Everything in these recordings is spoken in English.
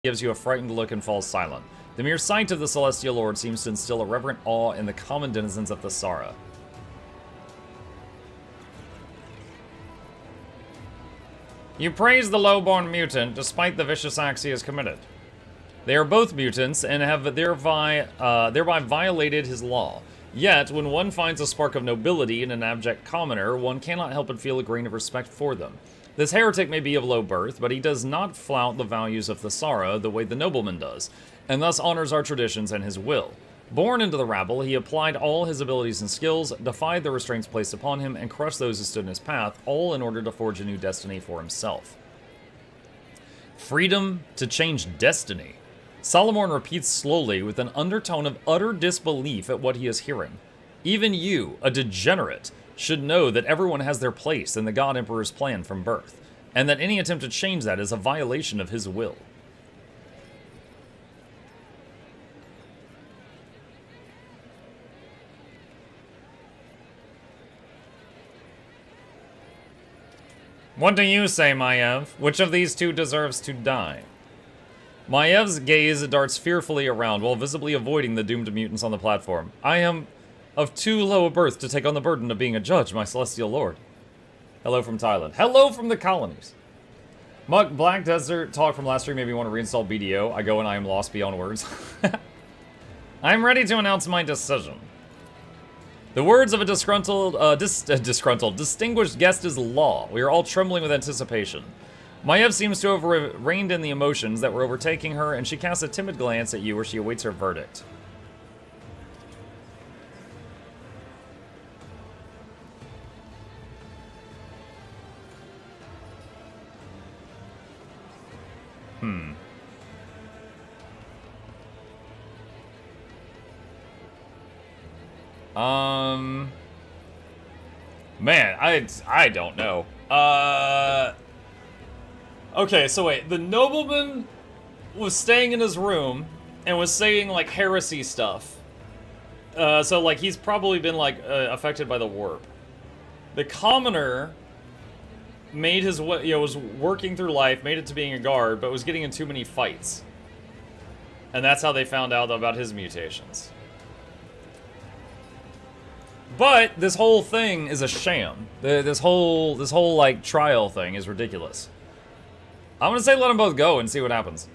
gives you a frightened look and falls silent. The mere sight of the Celestial Lord seems to instill a reverent awe in the common denizens of Thessara. You praise the lowborn mutant despite the vicious acts he has committed. They are both mutants and have thereby violated his law. Yet, when one finds a spark of nobility in an abject commoner, one cannot help but feel a grain of respect for them. This heretic may be of low birth, but he does not flout the values of Thessara the way the nobleman does, and thus honors our traditions and his will. Born into the rabble, he applied all his abilities and skills, defied the restraints placed upon him, and crushed those who stood in his path, all in order to forge a new destiny for himself. Freedom to change destiny. Solomon repeats slowly with an undertone of utter disbelief at what he is hearing. Even you, a degenerate, should know that everyone has their place in the God Emperor's plan from birth, and that any attempt to change that is a violation of his will. What do you say, Maiev? Which of these two deserves to die? Maiev's gaze darts fearfully around while visibly avoiding the doomed mutants on the platform. I am of too low a birth to take on the burden of being a judge, my celestial lord. Hello from Thailand. Hello from the colonies. Muck, Black Desert talk from last stream made me want to reinstall BDO. I go and I am lost beyond words. I'm ready to announce my decision. The words of a distinguished guest is law. We are all trembling with anticipation. Maiev seems to have reined in the emotions that were overtaking her, and she casts a timid glance at you where she awaits her verdict. Man, I don't know. Okay, so wait, the nobleman was staying in his room and was saying, like, heresy stuff. So, like, he's probably been, like, affected by the warp. The commoner made his way, you know, was working through life, made it to being a guard, but was getting in too many fights. And that's how they found out about his mutations. But this whole thing is a sham. This whole like trial thing is ridiculous. I'm gonna say let them both go and see what happens.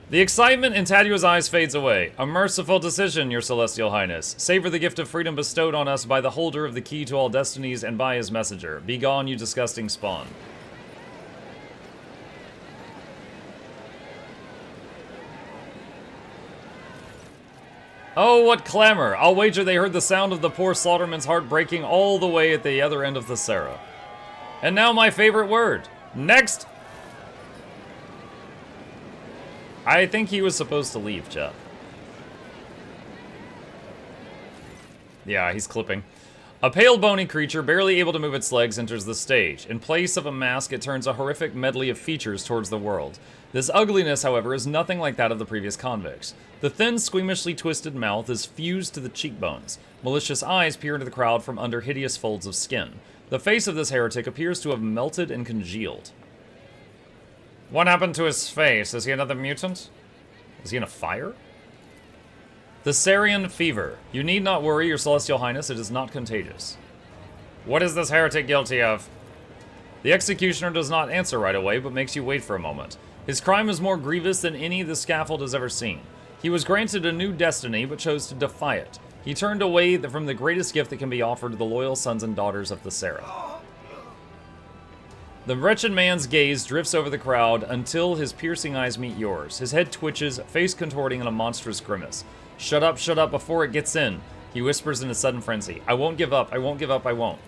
The excitement in Tadua's eyes fades away. A merciful decision, your celestial highness. Savor the gift of freedom bestowed on us by the holder of the key to all destinies and by his messenger. Be gone, you disgusting spawn. Oh, what clamor! I'll wager they heard the sound of the poor slaughterman's heart breaking all the way at the other end of Thessara. And now my favorite word. Next! I think he was supposed to leave, chat. Yeah, he's clipping. A pale, bony creature, barely able to move its legs, enters the stage. In place of a mask, it turns a horrific medley of features towards the world. This ugliness, however, is nothing like that of the previous convicts. The thin, squeamishly twisted mouth is fused to the cheekbones. Malicious eyes peer into the crowd from under hideous folds of skin. The face of this heretic appears to have melted and congealed. What happened to his face? Is he another mutant? Is he in a fire? The Thessarian fever. You need not worry, your celestial highness, it is not contagious. What is this heretic guilty of? The executioner does not answer right away, but makes you wait for a moment. His crime is more grievous than any the scaffold has ever seen. He was granted a new destiny, but chose to defy it. He turned away from the greatest gift that can be offered to the loyal sons and daughters of Thessara. The wretched man's gaze drifts over the crowd until his piercing eyes meet yours. His head twitches, face contorting in a monstrous grimace. Shut up, before it gets in, he whispers in a sudden frenzy. I won't give up, I won't give up, I won't.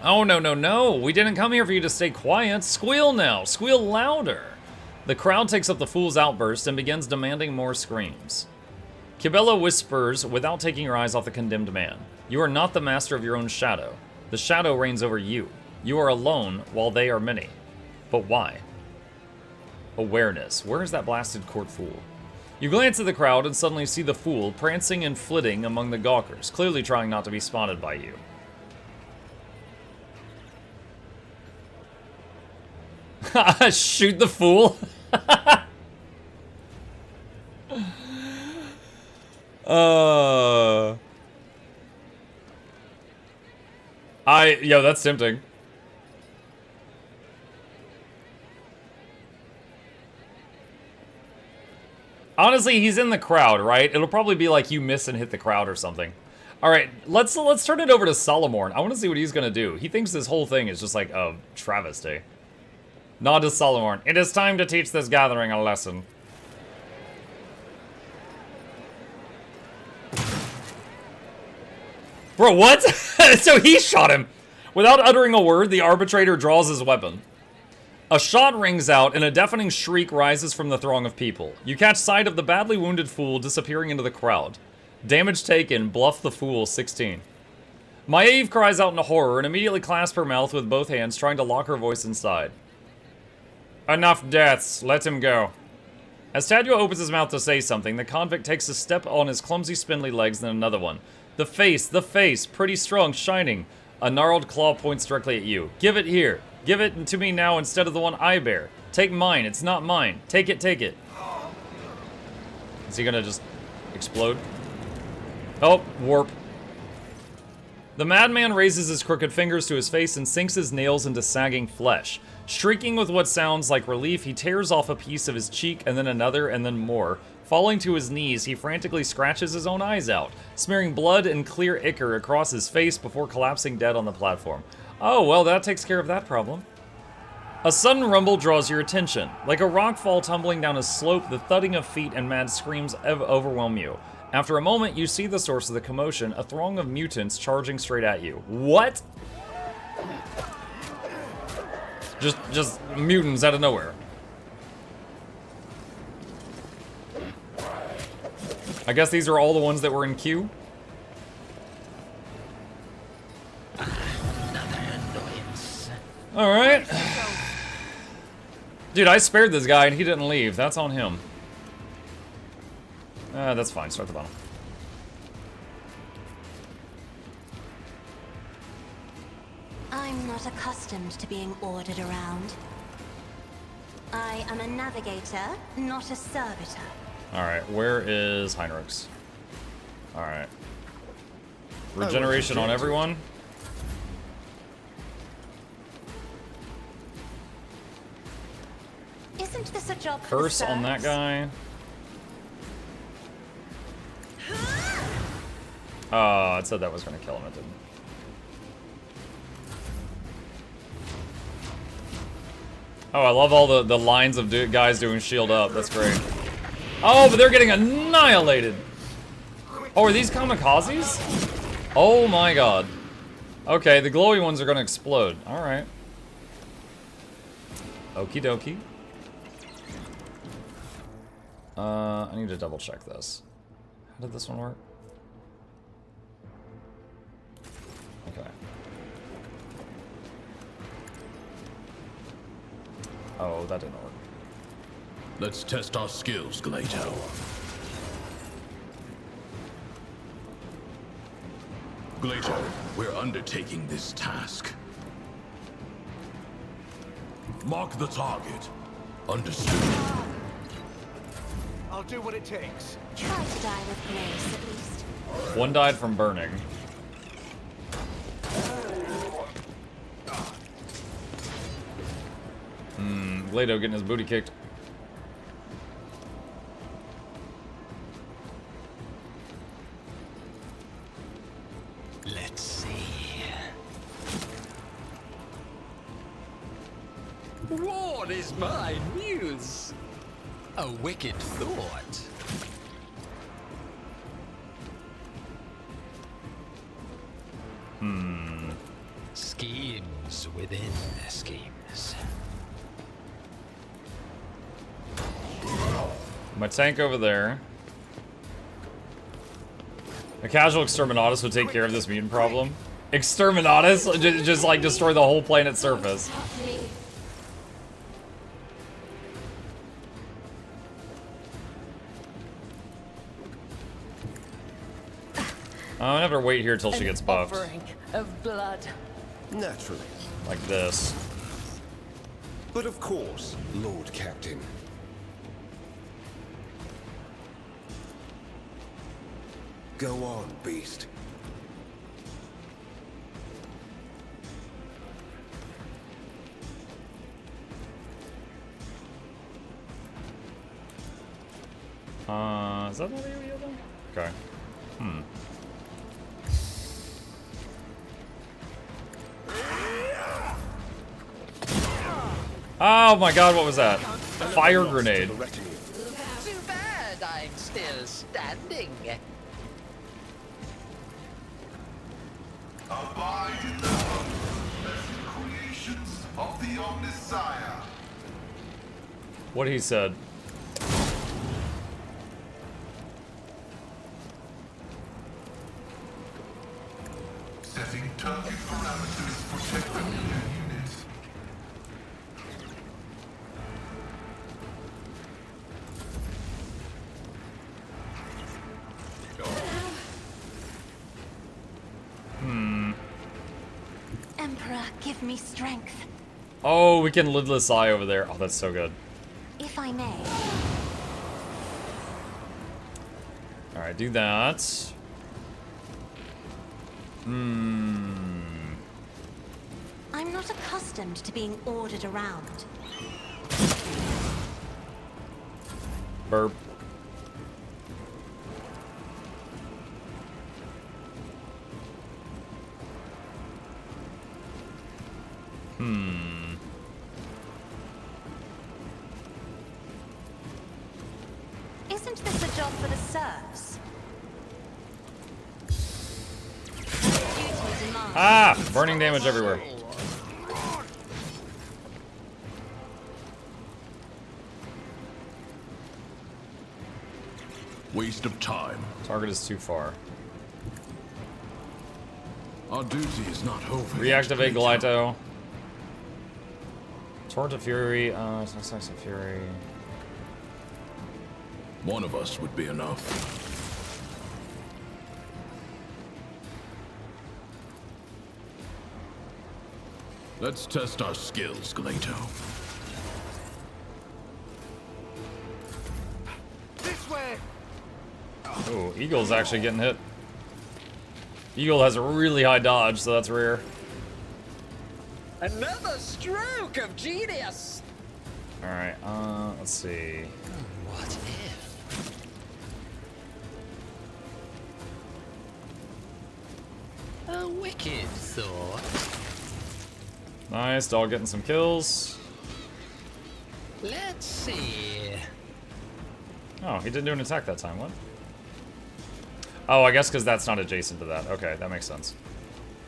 Oh, no, we didn't come here for you to stay quiet. Squeal now, squeal louder. The crowd takes up the fool's outburst and begins demanding more screams. Kibella whispers without taking her eyes off the condemned man. You are not the master of your own shadow. The shadow reigns over you. You are alone while they are many. But why? Awareness. Where is that blasted court fool? You glance at the crowd and suddenly see the fool prancing and flitting among the gawkers, clearly trying not to be spotted by you. Shoot the fool. Yo, that's tempting. Honestly, he's in the crowd, right? It'll probably be like you miss and hit the crowd or something. All right, let's turn it over to Solomorn. I want to see what he's gonna do. He thinks this whole thing is just like a travesty. Nod to Solomorn. It is time to teach this gathering a lesson. Bro, what? So he shot him. Without uttering a word, the arbitrator draws his weapon. A shot rings out, and a deafening shriek rises from the throng of people. You catch sight of the badly wounded fool disappearing into the crowd. Damage taken, bluff the fool, 16. Maeve cries out in horror and immediately clasps her mouth with both hands, trying to lock her voice inside. Enough deaths, let him go. As Tadua opens his mouth to say something, the convict takes a step on his clumsy, spindly legs, then another one. The face, pretty strong, shining. A gnarled claw points directly at you. Give it here. Give it to me now instead of the one I bear. Take mine, it's not mine. Take it, take it. Is he gonna just explode? Oh, warp. The madman raises his crooked fingers to his face and sinks his nails into sagging flesh. Shrieking with what sounds like relief, he tears off a piece of his cheek and then another and then more. Falling to his knees, he frantically scratches his own eyes out, smearing blood and clear ichor across his face before collapsing dead on the platform. Oh, well, that takes care of that problem. A sudden rumble draws your attention. Like a rock fall tumbling down a slope, the thudding of feet and mad screams overwhelm you. After a moment, you see the source of the commotion, a throng of mutants charging straight at you. What? Just mutants out of nowhere. I guess these are all the ones that were in queue. Alright. Dude, I spared this guy and he didn't leave. That's on him. That's fine. Start the bottom. I'm not accustomed to being ordered around. I am a navigator, not a servitor. Alright, where is Heinrichs? Alright. Regeneration on everyone. Isn't this a job for Curse on that guy. Oh, it said that was going to kill him. It didn't. Oh, I love all the lines of guys doing shield up. That's great. Oh, but they're getting annihilated. Oh, are these kamikazes? Oh my god. Okay, the glowy ones are going to explode. All right. Okie dokie. I need to double check this. How did this one work? Okay. Oh, that didn't work. Let's test our skills, Glato. Glato, we're undertaking this task. Mark the target. Understood. I'll do what it takes. Try to die with grace, at least. One died from burning. Glato getting his booty kicked. Let's see. What is my muse? A wicked thought. Schemes within schemes. My tank over there. A casual exterminatus would take care of this mutant problem. Exterminatus? Just like destroy the whole planet's surface. I'm gonna have her wait here till she gets buffed. Offering of blood. Naturally. Like this. But of course, Lord Captain. Go on, beast. Is that not AoE though? Okay. Oh my god, what was that? Fire grenade. Too bad I'm still standing. Abide in the hope, creations of the Omnissiah. What he said. Setting target parameters protect familiar units. Emperor, give me strength, Oh, we can lidless eye over there. Oh, that's so good. if I may. Alright, do that. I'm not accustomed to being ordered around. Burp. Isn't this a job for the serfs? Duty demands. Ah! Burning damage everywhere. Waste of time. Target is too far. Our duty is not over. Reactivate Gleito. Glyto. Torrent of Fury. Success of Fury. One of us would be enough. Let's test our skills, Gleito. This way! Oh, Eagle's actually getting hit. Eagle has a really high dodge, so that's rare. Another stroke of genius. Alright, let's see. What if? A wicked thought. Nice, dog getting some kills. Let's see. Oh, he didn't do an attack that time, what? Oh, I guess because that's not adjacent to that. Okay, that makes sense.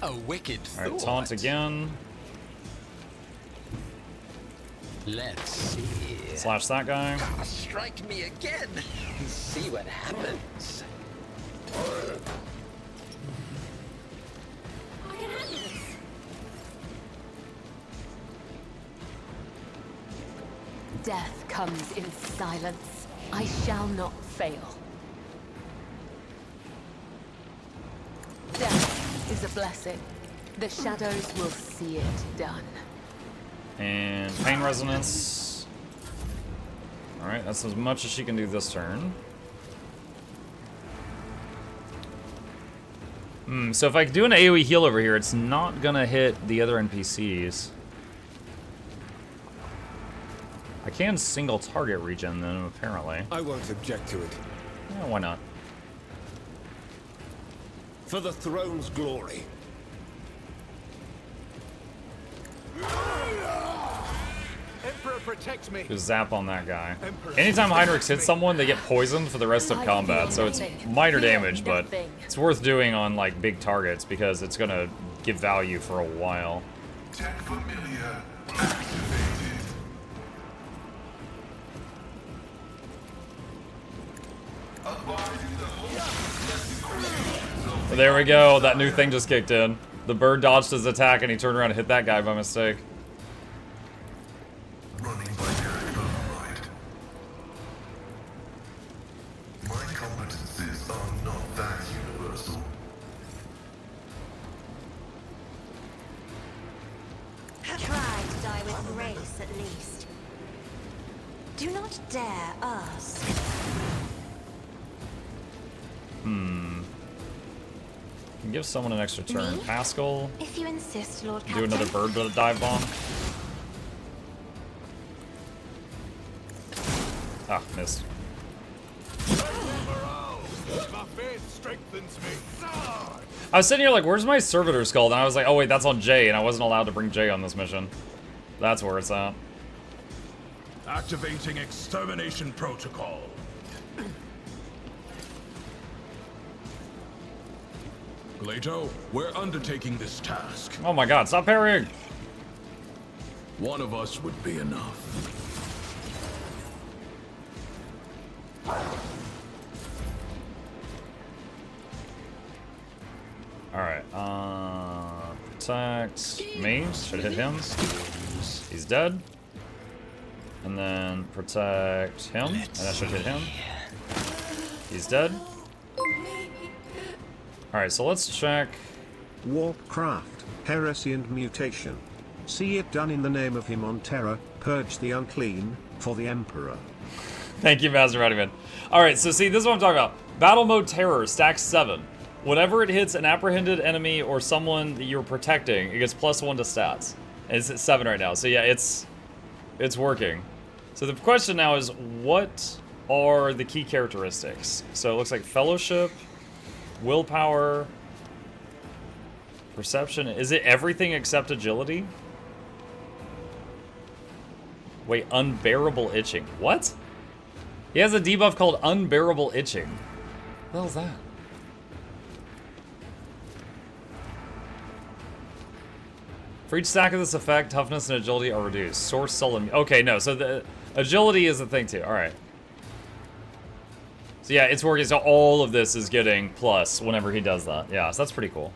A wicked thought. Alright, taunt again. Let's see. Slash that guy. Strike me again. See what happens. I can handle this. Death comes in silence. I shall not fail. Death is a blessing. The shadows will see it done. And pain resonance. Alright, that's as much as she can do this turn. So if I do an AoE heal over here, it's not gonna hit the other NPCs. I can single target regen then, apparently. I won't object to it. Yeah, why not? For the throne's glory. Emperor protects me. Just zap on that guy. Anytime Heinrichs hits someone, they get poisoned for the rest of combat, so it's minor damage, but it's worth doing on like big targets because it's gonna give value for a while. Tech familiar activated. Abide in the hope. There we go, that new thing just kicked in. The bird dodged his attack and he turned around and hit that guy by mistake. Running by direct override. My competencies are not that universal. Try to die with grace at least. Do not dare ask. Give someone an extra turn. Me? Pascal. If you insist, Lord Do Captain. another bird with a dive bomb. Ah, missed. My faith strengthens me. Sword! I was sitting here like, where's my servitor skull? And I was like, oh wait, that's on Jay, and I wasn't allowed to bring Jay on this mission. That's where it's at. Activating extermination protocol. Glato, we're undertaking this task. Oh my god, stop parrying! One of us would be enough. Alright, protect me. Should hit him. He's dead. And then protect him. And that should hit him. He's dead. Alright, so let's check. Warcraft, Heresy and Mutation. See it done in the name of him on Terra, purge the unclean, for the Emperor. Thank you, Master Radiman. Alright, so see, this is what I'm talking about. Battle Mode Terror, stack 7. Whenever it hits an apprehended enemy or someone that you're protecting, it gets +1 to stats. And it's at 7 right now, so yeah, it's working. So the question now is, what are the key characteristics? So it looks like Fellowship, Willpower, Perception. Is it everything except Agility? Wait, Unbearable Itching. What? He has a debuff called Unbearable Itching. What the hell's that? For each stack of this effect, toughness and agility are reduced. Source sullen. Okay, no, so the agility is a thing too. Alright. So yeah, it's working. So all of this is getting plus whenever he does that. Yeah, so that's pretty cool.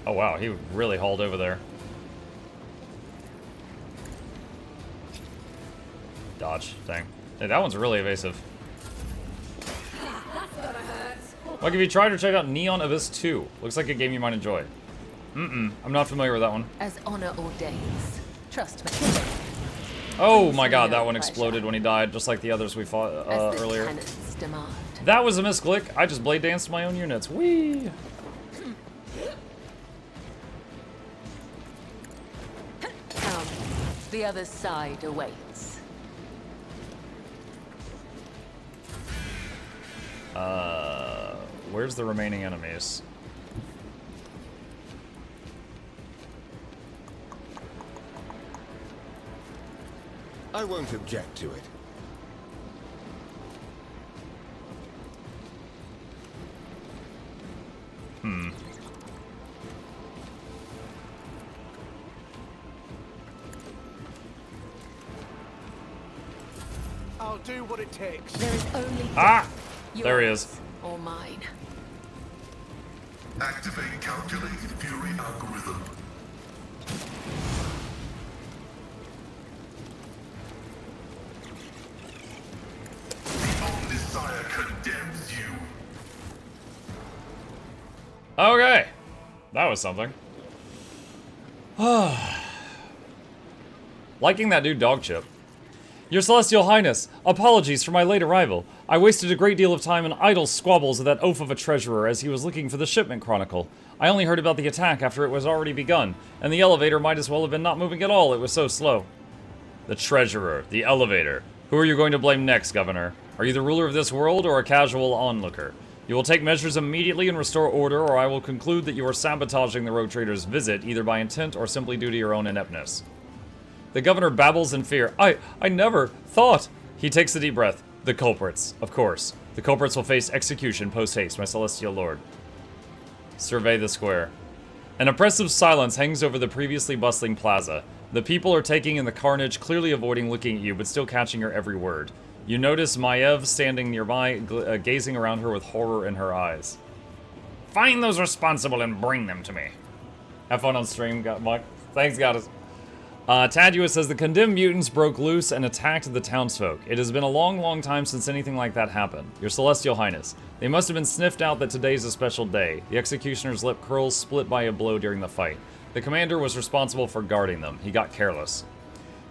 Oh wow, he really hauled over there. Dodge thing. Hey, that one's really evasive. Like, have you tried or checked out Neon Abyss 2? Looks like a game you might enjoy. I'm not familiar with that one. As honor ordains. Trust me. Oh my god, that one exploded when he died, just like the others we fought As the earlier. tenets demand. That was a misclick. I just blade danced my own units. Whee! Come. The other side awaits. Where's the remaining enemies? I won't object to it. I'll do what it takes. There is only Ah! yours There he is. or mine. Activate calculated fury algorithm. The Omnisire condemns you. Okay. That was something. Liking that dude dog chip. Your Celestial Highness, apologies for my late arrival. I wasted a great deal of time in idle squabbles with that oaf of a treasurer as he was looking for the shipment chronicle. I only heard about the attack after it was already begun, and the elevator might as well have been not moving at all, it was so slow. The treasurer, the elevator. Who are you going to blame next, Governor? Are you the ruler of this world or a casual onlooker? You will take measures immediately and restore order, or I will conclude that you are sabotaging the rogue trader's visit, either by intent or simply due to your own ineptness. The governor babbles in fear. I never thought. He takes a deep breath. The culprits, of course. The culprits will face execution post-haste, my celestial lord. Survey the square. An oppressive silence hangs over the previously bustling plaza. The people are taking in the carnage, clearly avoiding looking at you, but still catching your every word. You notice Maiev standing nearby, gazing around her with horror in her eyes. Find those responsible and bring them to me. Have fun on stream, Mike. Thanks, Goddess. Tadua says the condemned mutants broke loose and attacked the townsfolk. It has been a long, long time since anything like that happened. Your Celestial Highness. They must have been sniffed out that today's a special day. The Executioner's lip curls split by a blow during the fight. The commander was responsible for guarding them. He got careless.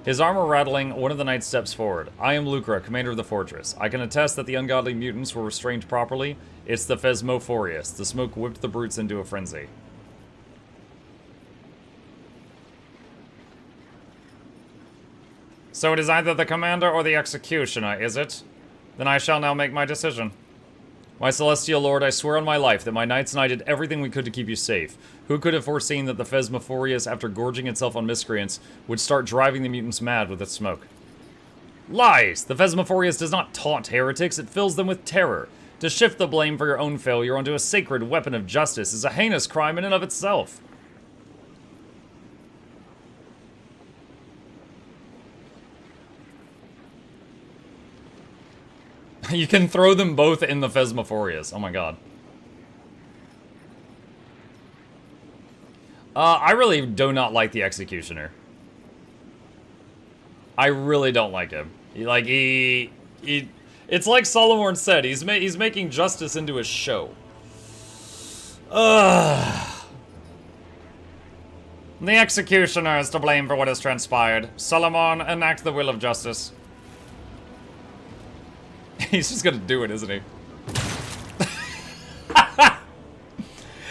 His armor rattling, one of the knights steps forward. I am Lucra, commander of the fortress. I can attest that the ungodly mutants were restrained properly. It's the Phasmophorius. The smoke whipped the brutes into a frenzy. So it is either the commander or the executioner, is it? Then I shall now make my decision. My celestial lord, I swear on my life that my knights and I did everything we could to keep you safe. Who could have foreseen that the Phasmophorius, after gorging itself on miscreants, would start driving the mutants mad with its smoke? Lies! The Phasmophorius does not taunt heretics, it fills them with terror. To shift the blame for your own failure onto a sacred weapon of justice is a heinous crime in and of itself. You can throw them both in the Phasmophorius. Oh my god. I really do not like the Executioner. I really don't like him. It's like Solomon said, he's making justice into a show. The Executioner is to blame for what has transpired. Solomon, enact the will of justice. He's just gonna do it, isn't he?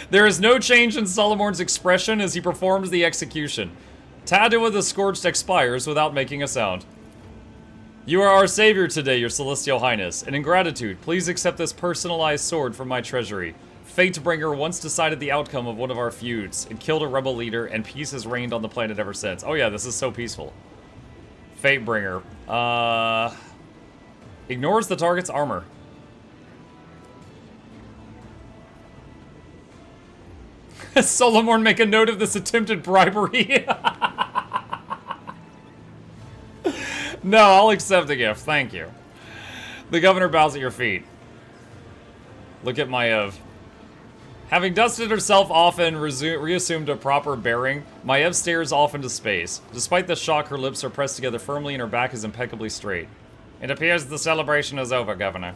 There is no change in Solomon's expression as he performs the execution. Tadua the Scorched expires without making a sound. You are our savior today, your celestial highness, and in gratitude, please accept this personalized sword from my treasury. Fatebringer once decided the outcome of one of our feuds. It killed a rebel leader, and peace has reigned on the planet ever since. Oh yeah, this is so peaceful. Fatebringer. Ignores the target's armor. Solomon, make a note of this attempted bribery. No, I'll accept the gift. Thank you. The governor bows at your feet. Look at Maev. Having dusted herself off and reassumed a proper bearing, Maev stares off into space. Despite the shock, her lips are pressed together firmly and her back is impeccably straight. It appears the celebration is over, Governor.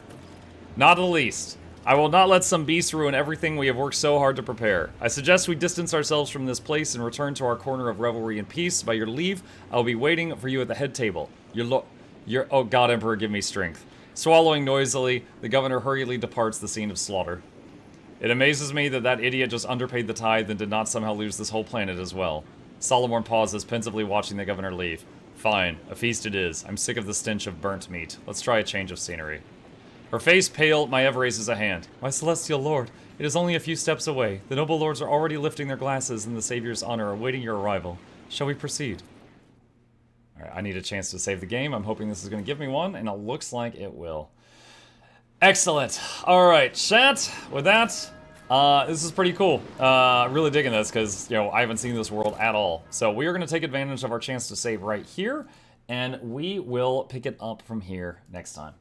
Not the least. I will not let some beast ruin everything we have worked so hard to prepare. I suggest we distance ourselves from this place and return to our corner of revelry and peace. By your leave, I will be waiting for you at the head table. Oh God, Emperor, give me strength. Swallowing noisily, the governor hurriedly departs the scene of slaughter. It amazes me that that idiot just underpaid the tithe and did not somehow lose this whole planet as well. Solomon pauses, pensively watching the governor leave. Fine, a feast it is. I'm sick of the stench of burnt meat. Let's try a change of scenery. Her face pale, Maev raises a hand. My celestial lord, it is only a few steps away. The noble lords are already lifting their glasses in the Savior's honor, awaiting your arrival. Shall we proceed? Alright, I need a chance to save the game. I'm hoping this is going to give me one, and it looks like it will. Excellent. Alright, chat, with that, this is pretty cool. Really digging this, because, you know, I haven't seen this world at all. So we are going to take advantage of our chance to save right here, and we will pick it up from here next time.